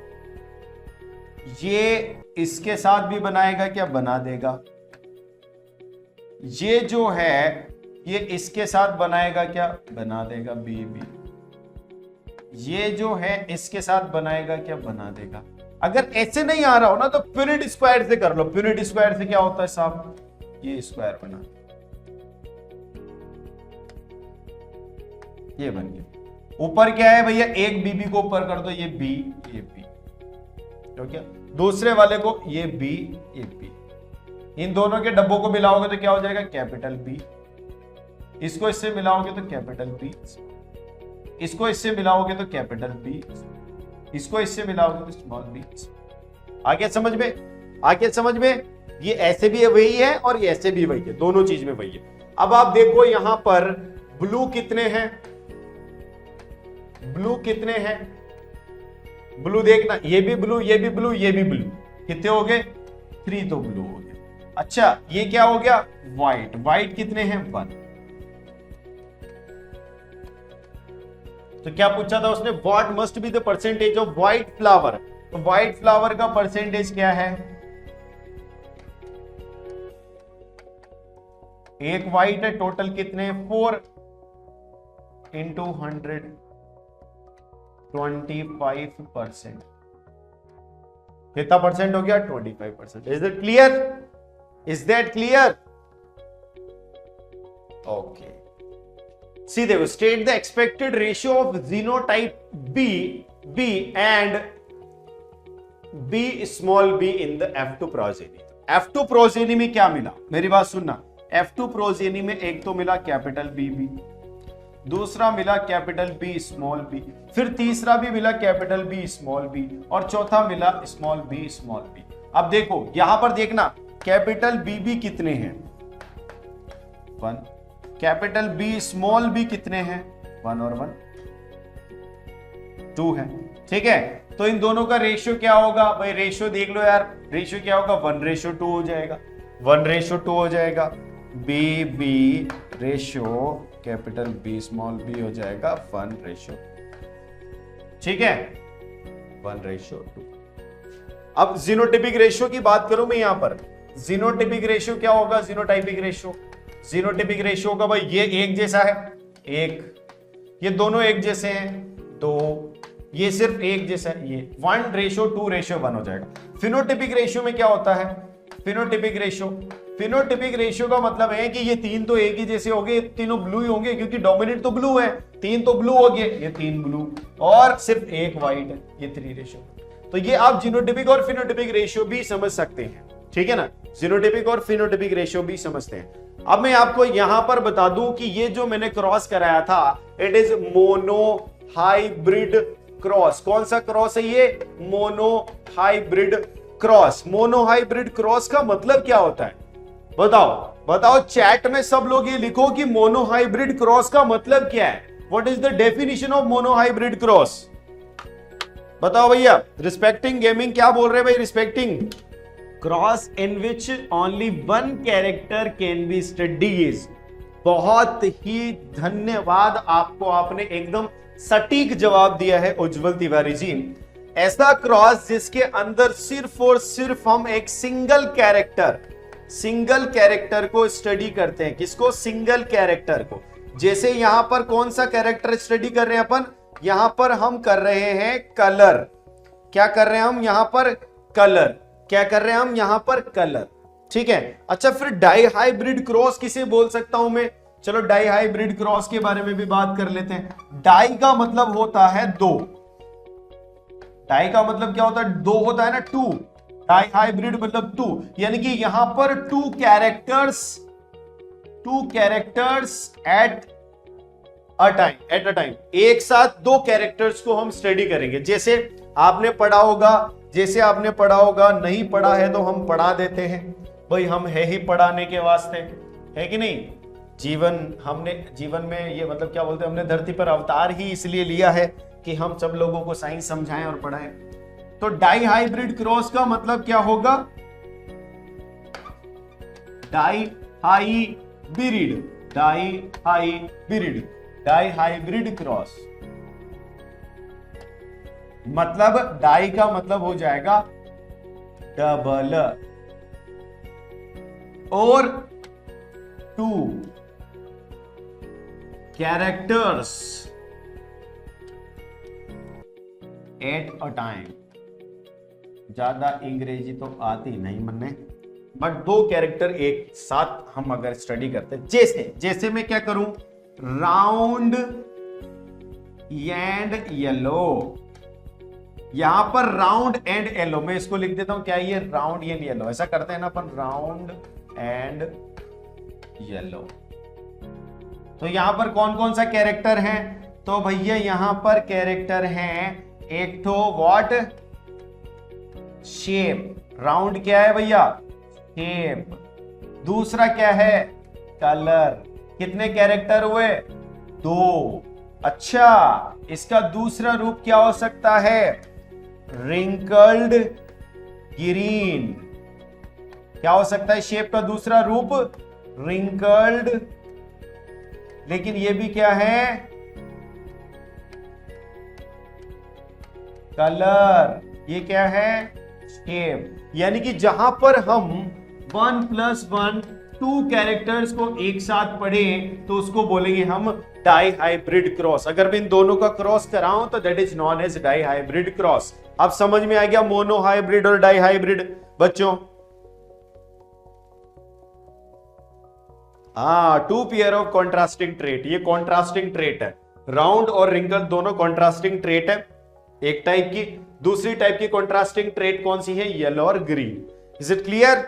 ये इसके साथ भी बनाएगा क्या, बना देगा. ये जो है ये इसके साथ बनाएगा क्या, बना देगा. बी बी, ये जो है इसके साथ बनाएगा क्या, बना देगा. अगर ऐसे नहीं आ रहा हो ना तो प्यूनिट स्क्वायर से कर लो. प्यूनिट स्क्वायर से क्या होता है साहब, ये स्क्वायर बना, ये बन गया. ऊपर क्या है भैया, एक बीबी को ऊपर कर दो, ये बी ये बी, तो क्या दूसरे वाले को ये बी ये बी. इन दोनों के डब्बों को मिलाओगे तो क्या हो जाएगा, कैपिटल बी. इसको इससे मिलाओगे तो कैपिटल बी, इसको इससे मिलाओगे तो कैपिटल बी, इसको इससे मिलाओगे तो स्मॉल बी. आगे समझ में, आगे समझ में. ये ऐसे भी वही है और ये ऐसे भी वही है, दोनों चीज में वही है. अब आप देखो यहां पर ब्लू कितने हैं, ब्लू कितने हैं, ब्लू देखना, ये भी ब्लू ये भी ब्लू ये भी ब्लू, कितने हो गए, 3 तो ब्लू हो गए. अच्छा ये क्या हो गया, व्हाइट. व्हाइट कितने हैं, 1. तो क्या पूछा था उसने, what must be the percentage of white flower. तो व्हाइट फ्लावर का परसेंटेज क्या है, एक व्हाइट है, टोटल कितने हैं, 4 इंटू 100, 25%. कितना परसेंट हो गया, 25%. Is it clear, is that clear? Okay. See देखो, state the expected ratio of genotype B and B small B in the F2 progeny. F2 progeny में क्या मिला, मेरी बात सुनना. F2 प्रोजेनी में एक तो मिला कैपिटल बी बी, दूसरा मिला कैपिटल बी स्मॉल बी, फिर तीसरा भी मिला कैपिटल बी स्मॉल बी, और चौथा मिला स्मॉल बी स्मॉल बी. अब देखो यहां पर देखना, कैपिटल बी बी कितने हैं, 1. कैपिटल बी स्मॉल बी कितने हैं, 1 और 1 2 है. ठीक है, तो इन दोनों का रेशियो क्या होगा भाई, रेशियो देख लो यार, रेशियो क्या होगा, 1:2 हो जाएगा, 1:2 हो जाएगा. B B ratio capital B small B हो जाएगा 1:2. ठीक है, 1:2. अब जीनोटाइपिक रेशियो की बात करूं मैं यहां पर, जीनोटाइपिक रेशियो क्या होगा, जीनोटाइपिक रेशियो, जीनोटाइपिक रेशियो होगा भाई, ये एक जैसा है 1, ये दोनों एक जैसे हैं 2, ये सिर्फ एक जैसा है, ये 1:2:1 हो जाएगा. फिनोटाइपिक रेशियो में क्या होता है, फिनोटाइपिक रेशियो, फिनोटाइपिक रेशियो का मतलब है कि ये 3 तो एक ही जैसे हो गए, तीनों ब्लू ही होंगे, क्योंकि डोमिनेंट तो ब्लू है, 3 तो ब्लू हो गए, ये 3 ब्लू और सिर्फ एक व्हाइट है, ये 3 रेशियो. तो ये आप जीनोटाइपिक और फिनोटाइपिक रेशियो भी समझ सकते हैं. ठीक है ना, जीनोटाइपिक और फिनोटाइपिक रेशियो भी समझते हैं. अब मैं आपको यहां पर बता दूं कि ये जो मैंने क्रॉस कराया था, it is mono hybrid cross. कौन सा क्रॉस है ये, mono hybrid cross. Mono hybrid cross का मतलब क्या होता है, बताओ बताओ चैट में सब लोग ये लिखो कि मोनो हाइब्रिड क्रॉस का मतलब क्या है. What is the definition of mono hybrid cross, बताओ भैया. रिस्पेक्टिंग गेमिंग क्या बोल रहे हैं भाई, respecting cross in which only 1 character can be studies. बहुत ही धन्यवाद आपको, आपने एकदम सटीक जवाब दिया है उज्जवल तिवारी जी. ऐसा क्रॉस जिसके अंदर सिर्फ और सिर्फ हम एक सिंगल कैरेक्टर सिंगल कैरेक्टर को स्टडी करते हैं। किसको? सिंगल कैरेक्टर को। जैसे यहां पर कौन सा कैरेक्टर स्टडी कर रहे हैं अपन? यहां पर हम कर रहे हैं कलर। क्या कर रहे हैं हम यहां पर? कलर। क्या कर रहे हैं हम यहां पर? कलर। ठीक है। अच्छा, फिर डाई हाइब्रिड क्रॉस किसे बोल सकता हूं मैं? चलो डाई हाइब्रिड क्रॉस के बारे में भी बात कर लेते हैं। डाई का मतलब होता है दो। डाई का मतलब क्या होता है? दो होता है ना, टू। डाई हाइब्रिड मतलब टू, यानी कि यहां पर two characters at a time, एक साथ दो कैरेक्टर्स को हम स्टडी करेंगे। जैसे आपने पढ़ा होगा, नहीं पढ़ा है तो हम पढ़ा देते हैं भाई, हम है ही पढ़ाने के वास्ते, है कि नहीं? जीवन में ये मतलब क्या बोलते हैं, हमने धरती पर अवतार ही इसलिए लिया है कि हम सब लोगों को साइंस समझाएं और पढ़ाएं। तो डाई हाइब्रिड क्रॉस का मतलब क्या होगा? डाई हाइब्रिड क्रॉस मतलब डाई का मतलब हो जाएगा डबल और two characters at a time. ज्यादा अंग्रेजी तो आती नहीं मन्ने, बट दो कैरेक्टर एक साथ हम अगर स्टडी करते हैं, जैसे मैं क्या करूं, राउंड एंड येलो। यहां पर राउंड एंड येलो मैं इसको लिख देता हूं, क्या ये राउंड एंड येलो, ऐसा करते हैं ना अपन, राउंड एंड येलो। तो यहां पर कौन कौन सा कैरेक्टर है? तो भैया यहां पर कैरेक्टर हैं, एक तो व्हाट, शेप। राउंड क्या है भैया? शेप। दूसरा क्या है? कलर। कितने कैरेक्टर हुए? दो। अच्छा, इसका दूसरा रूप क्या हो सकता है? Wrinkled green. क्या हो सकता है शेप का दूसरा रूप? रिंकल्ड। लेकिन ये भी क्या है? कलर। ये क्या है? शेप। यानी कि जहां पर हम 1+1 टू कैरेक्टर्स को एक साथ पढ़ें तो उसको बोलेंगे हम डाई हाइब्रिड क्रॉस। अगर मैं इन दोनों का क्रॉस कराऊं तो that is known as dihybrid cross. अब समझ में आ गया मोनो हाइब्रिड और डाई हाइब्रिड बच्चों? Two pair of contrasting trait. ये कॉन्ट्रास्टिंग ट्रेट है, राउंड और रिंकल दोनों कॉन्ट्रास्टिंग ट्रेट है एक टाइप की। दूसरी टाइप की कॉन्ट्रास्टिंग ट्रेट कौन सी है? येलो और ग्रीन। Is it clear?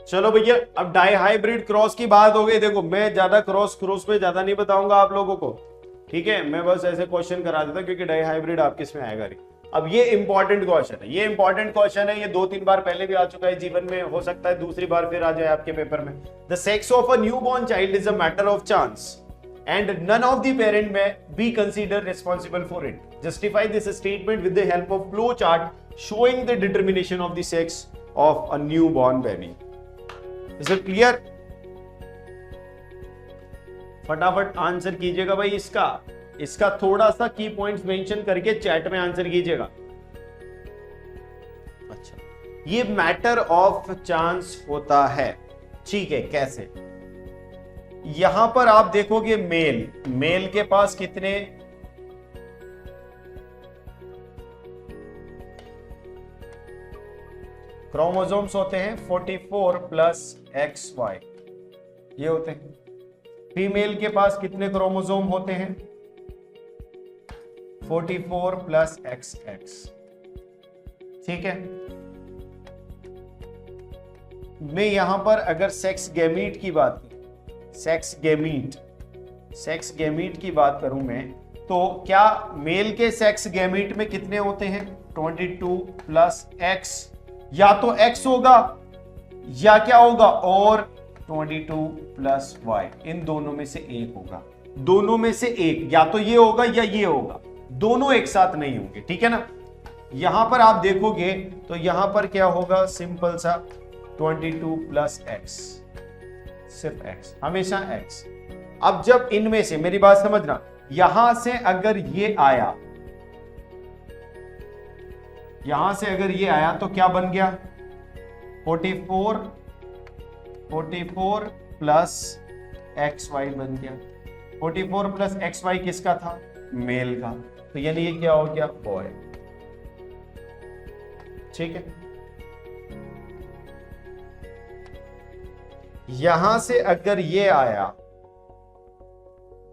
चलो भैया, अब डाई हाइब्रिड क्रॉस की बात हो गई। देखो मैं ज्यादा क्रॉस में ज्यादा नहीं बताऊंगा आप लोगों को, ठीक है? मैं बस ऐसे क्वेश्चन करा देता क्योंकि डाई हाइब्रिड आपके इसमें आएगा नहीं। अब ये इंपॉर्टेंट क्वेश्चन है, ये 2-3 बार पहले भी आ चुका है जीवन में, हो सकता है दूसरी बार फिर आ जाए आपके पेपर में। The sex of a newborn child is a matter of chance and none of the parent may be considered responsible for it. Justify this statement with the help of flow chart showing the determination of the sex of a newborn baby. Is it clear? फटाफट आंसर कीजिएगा भाई इसका थोड़ा सा की पॉइंट्स मेंशन करके चैट में आंसर कीजिएगा। अच्छा, ये मैटर ऑफ चांस होता है, ठीक है? कैसे? यहां पर आप देखोगे मेल के पास कितने क्रोमोसोम्स होते हैं? 44 प्लस XY ये होते हैं। फीमेल के पास कितने क्रोमोसोम होते हैं? 44 प्लस XX, ठीक है? मैं यहां पर अगर सेक्स गैमीट की बात की बात करूं मैं, तो क्या मेल के सेक्स गैमीट में कितने होते हैं? 22 प्लस X। या तो X होगा या क्या होगा, और 22 प्लस Y। इन दोनों में से एक होगा, दोनों में से एक, या तो ये होगा या ये होगा, दोनों एक साथ नहीं होंगे, ठीक है ना? यहां पर आप देखोगे तो यहां पर क्या होगा? सिंपल सा 22 प्लस X, सिर्फ X, हमेशा X। अब जब इनमें से, मेरी बात समझना, यहां से अगर ये आया, यहां से अगर ये आया तो क्या बन गया? 44 44 प्लस XY बन गया। 44 प्लस XY किसका था? मेल का। तो यानी ये क्या हो गया? बॉय। ठीक है, यहां से अगर ये आया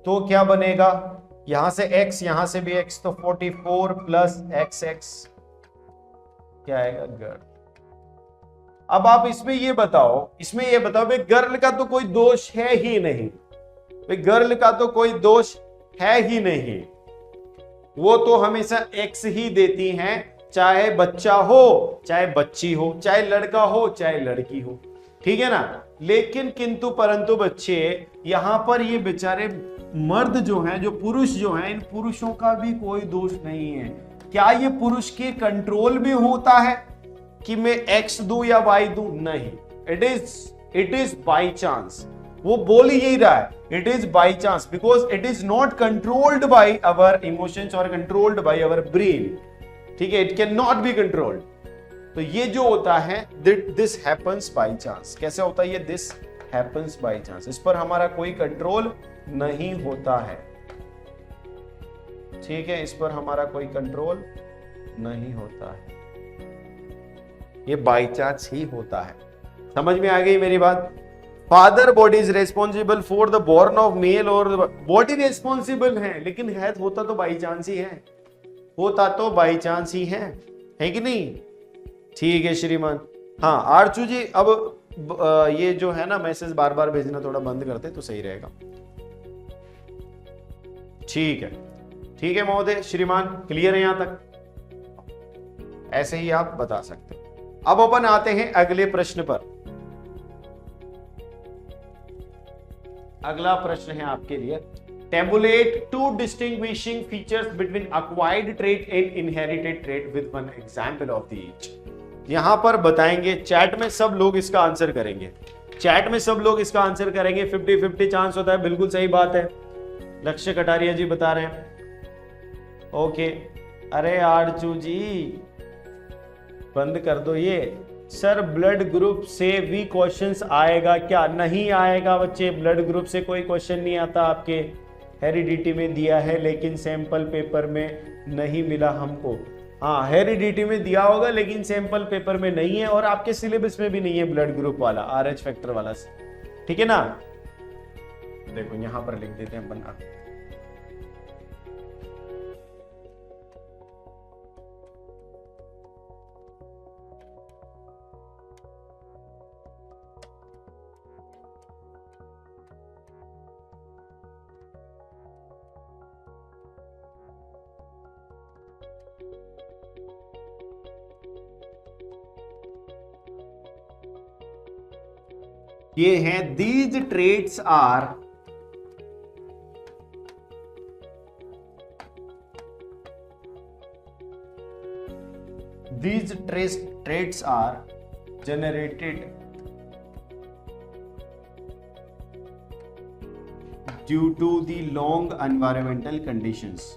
तो क्या बनेगा? यहां से x, यहां से भी x, तो 44 प्लस XX क्या आएगा? गर्ल। अब आप इसमें ये बताओ भाई गर्ल का तो कोई दोष है ही नहीं, भाई गर्ल का तो कोई दोष है ही नहीं, वो तो हमेशा x ही देती हैं, चाहे बच्चा हो चाहे बच्ची हो, चाहे लड़का हो चाहे लड़की हो, ठीक है ना। लेकिन किंतु परंतु बच्चे यहां पर ये बेचारे मर्द जो हैं, जो पुरुष जो हैं, इन पुरुषों का भी कोई दोष नहीं है। क्या ये पुरुष के कंट्रोल में होता है कि मैं x दूं या y दूं? नहीं, इट इज बाई चांस। वो बोल ही यही रहा है, it is by chance, because it is not controlled by our emotions और कंट्रोल्ड बाई अवर ब्रेन। ठीक है, it can not be controlled. तो ये जो होता है दिस हैपन्स बाई चांस। कैसे होता है ये? This happens by chance. इस पर हमारा कोई कंट्रोल नहीं होता है। ठीक है, इस पर हमारा कोई कंट्रोल नहीं होता है, ये बाई चांस ही होता है। समझ में आ गई मेरी बात? Father body is responsible for the born of male, और बॉडी रेस्पॉन्सिबल है, लेकिन है होता तो बाई चांस ही है, होता तो बाई चांस ही है कि नहीं? ठीक है श्रीमान। हाँ आरचू जी, अब ये जो है ना मैसेज बार बार भेजना थोड़ा बंद करते तो सही रहेगा। ठीक है महोदय, श्रीमान क्लियर है यहां तक? ऐसे ही आप बता सकते हैं। अब अपन आते हैं अगले प्रश्न पर। अगला प्रश्न है आपके लिए, tabulate two distinguishing features between acquired trait and inherited trait with one example of the each। यहां पर बताएंगे, चैट में सब लोग इसका आंसर करेंगे, चैट में सब लोग इसका आंसर करेंगे। 50-50 चांस होता है, बिल्कुल सही बात है। लक्ष्य कटारिया जी बता रहे हैं। ओके, अरे आरचू जी बंद कर दो ये। सर ब्लड ग्रुप से भी क्वेश्चंस आएगा क्या? नहीं आएगा बच्चे, ब्लड ग्रुप से कोई क्वेश्चन नहीं आता आपके। हेरिडिटी में दिया है लेकिन सैंपल पेपर में नहीं मिला हमको। हाँ हेरिडिटी में दिया होगा लेकिन सैंपल पेपर में नहीं है, और आपके सिलेबस में भी नहीं है ब्लड ग्रुप वाला, RH फैक्टर वाला। ठीक है ना? देखो यहां पर लिख देते हैं बना। ये हैं these traits are generated due to the long environmental conditions।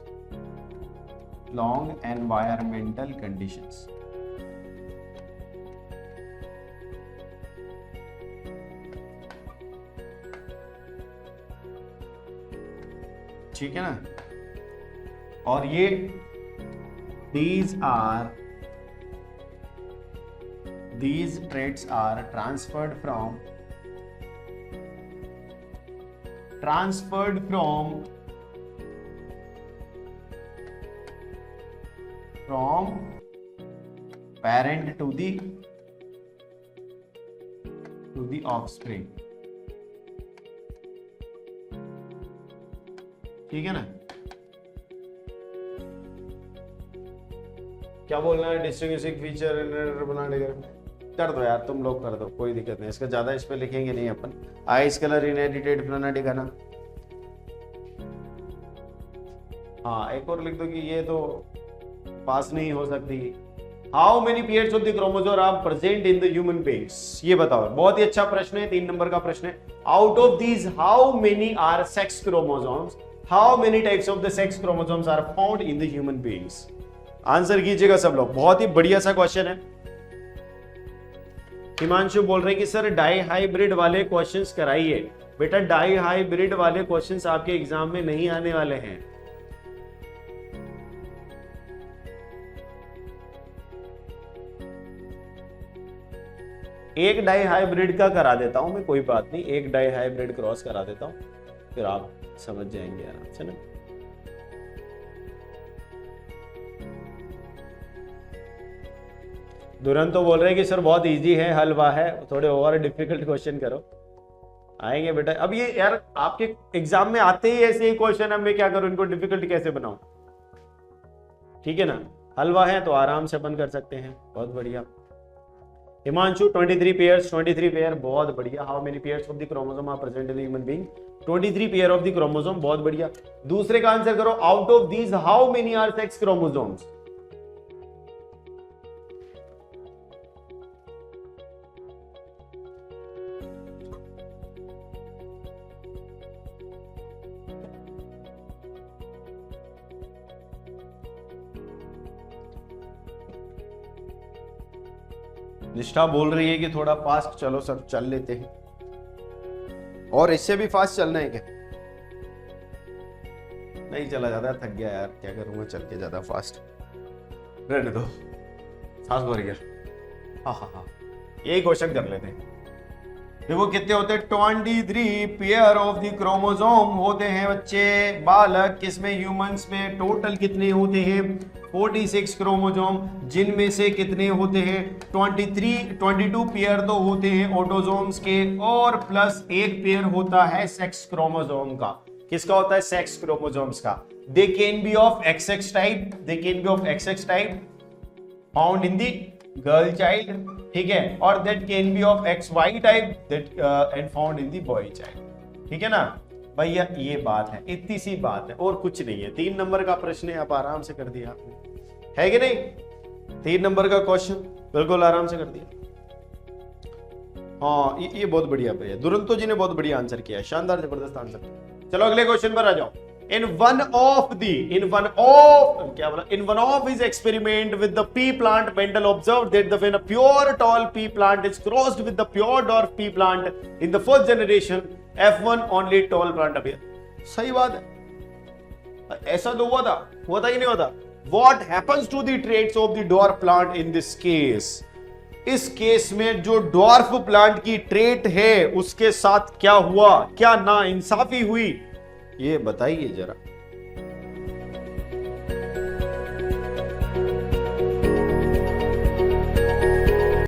ठीक है ना? और ये these traits are transferred from parent to the offspring। ठीक है ना? क्या बोलना है? डिस्टिंग्विशिंग फीचर बनाने कर दो यार, तुम लोग कर दो, कोई दिक्कत नहीं। इसका ज्यादा इस पे लिखेंगे नहीं अपन। आइस कलर इनहेरिटेड फलाना ठिकाना। हाँ एक और लिख दो कि ये तो पास नहीं हो सकती। How many pairs of the chromosome are present in the human beings? ये बताओ। बहुत ही अच्छा प्रश्न है, 3 नंबर का प्रश्न है। Out of these how many are sex chromosomes? How many types of the sex chromosomes are found in the human beings? Answer कीजिएगा सब लोग। बहुत ही बढ़िया सा क्वेश्चन है। हिमांशु बोल रहे हैं कि सर डाई हाइब्रिड वाले क्वेश्चंस कराइए। बेटा डाई हाइब्रिड वाले क्वेश्चंस आपके एग्जाम में नहीं आने वाले हैं। एक डाई हाइब्रिड का करा देता हूं मैं, कोई बात नहीं, एक डाई हाइब्रिड क्रॉस करा देता हूं, फिर आप समझ जाएंगे आराम से ना। दुरंत तो बोल रहे हैं कि सर बहुत इजी है, हलवा है, थोड़े और डिफिकल्ट क्वेश्चन करो। आएंगे बेटा, अब ये यार आपके एग्जाम में आते ही ऐसे ही क्वेश्चन, अब मैं क्या करूं, इनको डिफिकल्ट कैसे बनाऊं? ठीक है ना, हलवा है तो आराम से अपन कर सकते हैं। बहुत बढ़िया हिमांशु, 23 पेयर्स, 23 पेयर, बहुत बढ़िया। How many pairs of the chromosome are present in the human being? 23 pair of the chromosome, बहुत बढ़िया। दूसरे का आंसर करो, out of these how many are sex chromosomes? Nishtha बोल रही है कि थोड़ा फास्ट चलो सर, चल लेते हैं। और इससे भी फास्ट चलना है क्या? नहीं चला जाता, थक गया यार, क्या करूंगा चल के ज्यादा फास्ट। रहने दो, सांस भर गया। हाँ, यही क्वेश्चन कर लेते हैं। देखो कितने होते हैं, 23 पेयर ऑफ द क्रोमोसोम होते हैं बच्चे, बालक, किसमें, ह्यूमंस में। टोटल कितने होते हैं? 46 क्रोमोसोम, जिनमें से कितने होते हैं? 22 पेयर तो होते हैं ऑटोसोम्स के, और प्लस एक पेयर होता है सेक्स क्रोमोसोम का। किसका होता है? सेक्स क्रोमोसोम्स का। They can be of XX type, they can be of XX type found in the girl child, ठीक है, और that can be of XY type that and found in the boy child. ठीक है ना भैया, ये बात है, इतनी सी बात है और कुछ नहीं है। 3 नंबर का प्रश्न है, आप आराम से कर दिया आपने, है कि नहीं? 3 नंबर का क्वेश्चन बिल्कुल आराम से कर दिया। हाँ, ये बहुत बढ़िया भैया, दुरंतो जी ने बहुत बढ़िया आंसर किया, शानदार जबरदस्त आंसर। चलो अगले क्वेश्चन पर आ जाओ। In one of his experiment with the pea plant, Mendel observed that when a pure tall pea plant is crossed with the pure dwarf pea plant in the first generation, F1 only tall plant appear. सही बात है, ऐसा तो हुआ था कि नहीं होता? What happens to the traits of the dwarf plant in this case? इस केस में जो dwarf plant की ट्रेट है उसके साथ क्या हुआ, क्या ना इंसाफी हुई, ये बताइए जरा।